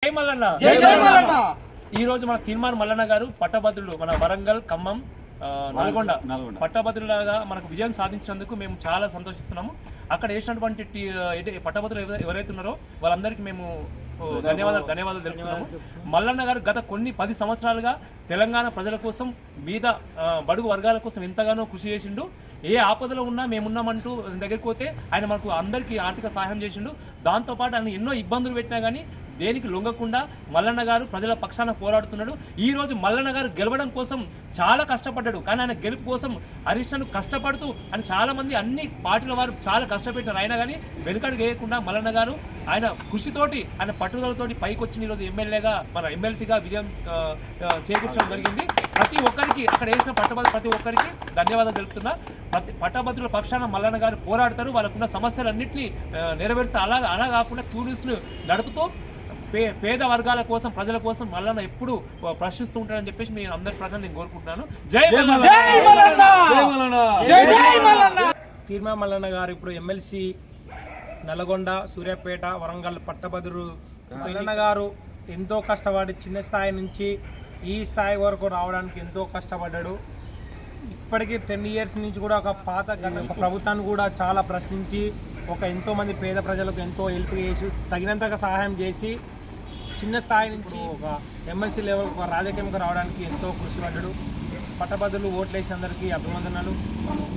ఈ రోజు మన తీర్మాన్ మల్లన్న గారు పట్టభద్రులు మన వరంగల్, ఖమ్మం, నల్గొండ పట్టభద్రులుగా మనకు విజయం సాధించినందుకు మేము చాలా సంతోషిస్తున్నాము. అక్కడ వేసినటువంటి పట్టభద్రులు ఎవరైతే ఉన్నారో వాళ్ళందరికీ మేము ధన్యవాదాలు తెలుపుతున్నాము. మల్లన్న గారు గత కొన్ని 10 సంవత్సరాలుగా తెలంగాణ ప్రజల కోసం, మీద బడుగు వర్గాల కోసం ఎంతగానో కృషి చేసిండు. ఏ ఆపదలో ఉన్నా మేమున్నామంటూ దగ్గరికి పోతే ఆయన మనకు అందరికీ ఆర్థిక సహాయం చేసిండు. దాంతోపాటు ఆయన ఎన్నో ఇబ్బందులు పెట్టినా కానీ దేనికి లొంగకుండా మల్లన్న గారు ప్రజల పక్షాన పోరాడుతున్నాడు. ఈ రోజు మల్లన్న గారు గెలవడం కోసం చాలా కష్టపడ్డాడు. కానీ ఆయన గెలుపు కోసం హరీష్ను కష్టపడుతూ అని చాలా మంది అన్ని పార్టీల వారు చాలా కష్టపెట్టారు. అయినా కానీ వెనుకడు వేయకుండా మల్లన్న గారు ఆయన కృషితోటి, ఆయన పట్టుదలతోటి పైకి వచ్చిన ఈరోజు ఎమ్మెల్యేగా, మన ఎమ్మెల్సీగా విజయం చేకూర్చడం జరిగింది. ప్రతి ఒక్కరికి అక్కడ వేసిన పట్టభద్రులు ప్రతి ఒక్కరికి ధన్యవాదాలు తెలుపుతున్నా. పట్టభద్రుల పక్షాన మల్లన్న గారు పోరాడతారు. వాళ్ళకున్న సమస్యలన్నింటినీ నెరవేరుస్తారు. అలా కాకుండా టూరిస్టులు నడుపుతూ పేద వర్గాల కోసం, ప్రజల కోసం మల్లన్న ఎప్పుడు ప్రశ్నిస్తూ ఉంటారని చెప్పేసి మీ అందరి ప్రకారం నేను కోరుకుంటున్నాను. జై మల్లన్న. తీర్మాన్ మల్లన్న గారు ఇప్పుడు ఎమ్మెల్సీ నల్గొండ, సూర్యాపేట, వరంగల్ పట్టభద్రులు. మల్లన్న గారు ఎంతో కష్టపడి చిన్న స్థాయి నుంచి ఈ స్థాయి వరకు రావడానికి ఎంతో కష్టపడ్డాడు. ఇప్పటికీ 10 years నుంచి కూడా ఒక పాత ప్రభుత్వాన్ని కూడా చాలా ప్రశ్నించి ఎంతోమంది పేద ప్రజలకు ఎంతో హెల్ప్ చేసి, తగినంతగా సహాయం చేసి చిన్న స్థాయి నుంచి ఒక ఎమ్మెల్సీ లెవెల్, ఒక రాజకీయంగా రావడానికి ఎంతో కృషి పడ్డాడు. పట్టభద్రులు ఓట్లు వేసిన అందరికీ అభినందనలు.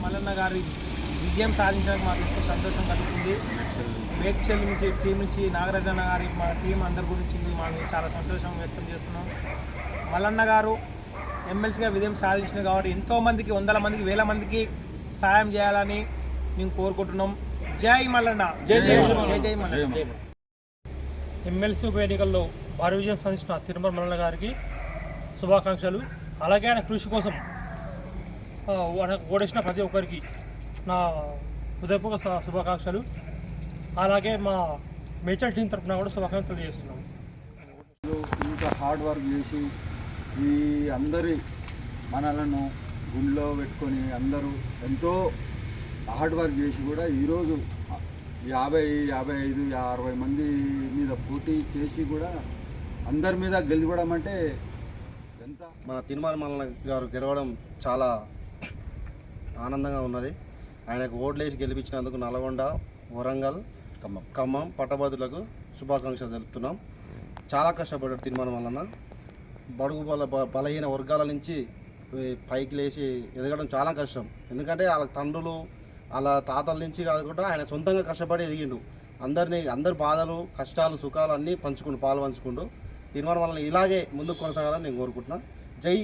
మల్లన్న గారి విజయం సాధించడానికి మాకు ఎంతో సంతోషం కలుగుతుంది. మేడ్చల్ నుంచి టీం నుంచి నాగరాజన్న గారి మా టీం అందరి గురించి మాకు చాలా సంతోషం వ్యక్తం చేస్తున్నాం. మల్లన్న గారు ఎమ్మెల్సీగా విజయం సాధించిన కాబట్టి ఎంతోమందికి, 100 మందికి, 1000 మందికి సాయం చేయాలని మేము కోరుకుంటున్నాం. జై మల్లన్న. జై జై మల్లన్న. ఎమ్మెల్సీ ఉప ఎన్నికల్లో భారీ విజయం సాధించిన తీర్మాన్ మల్లన్న గారికి శుభాకాంక్షలు. అలాగే ఆయన కృషి కోసం ఓడేసిన ప్రతి ఒక్కరికి నా హృదయపూర్వక శుభాకాంక్షలు. అలాగే మా మేడ్చల్ టీం తరఫున కూడా శుభాకాంక్షలు తెలియజేస్తున్నాం. ఇంకా హార్డ్ వర్క్ చేసి ఈ అందరి మనలను గుండెలో పెట్టుకొని అందరూ ఎంతో హార్డ్ వర్క్ చేసి కూడా ఈరోజు 50, 55, 60 మంది మీద పోటీ చేసి కూడా అందరి మీద గెలవడం అంటే ఎంత. మన తీర్మాన్ మల్లన్న గారు గెలవడం చాలా ఆనందంగా ఉన్నది. ఆయనకు ఓట్లేసి గెలిపించినందుకు నల్గొండ, వరంగల్, ఖమ్మం పట్టభద్రులకు శుభాకాంక్షలు తెలుపుతున్నాం. చాలా కష్టపడ్డాడు తీర్మాన్ మల్లన్న. బడుగు బలహీన వర్గాల నుంచి పైకి లేచి ఎదగడం చాలా కష్టం. ఎందుకంటే వాళ్ళ తండ్రులు, వాళ్ళ తాతల నుంచి కాకుండా ఆయన సొంతంగా కష్టపడి ఎదిగిండు. అందరి బాధలు, కష్టాలు, సుఖాలు అన్నీ పాలు పంచుకుంటూ తీర్మానం వల్ల ఇలాగే ముందుకు కొనసాగాలని నేను కోరుకుంటున్నాను. జై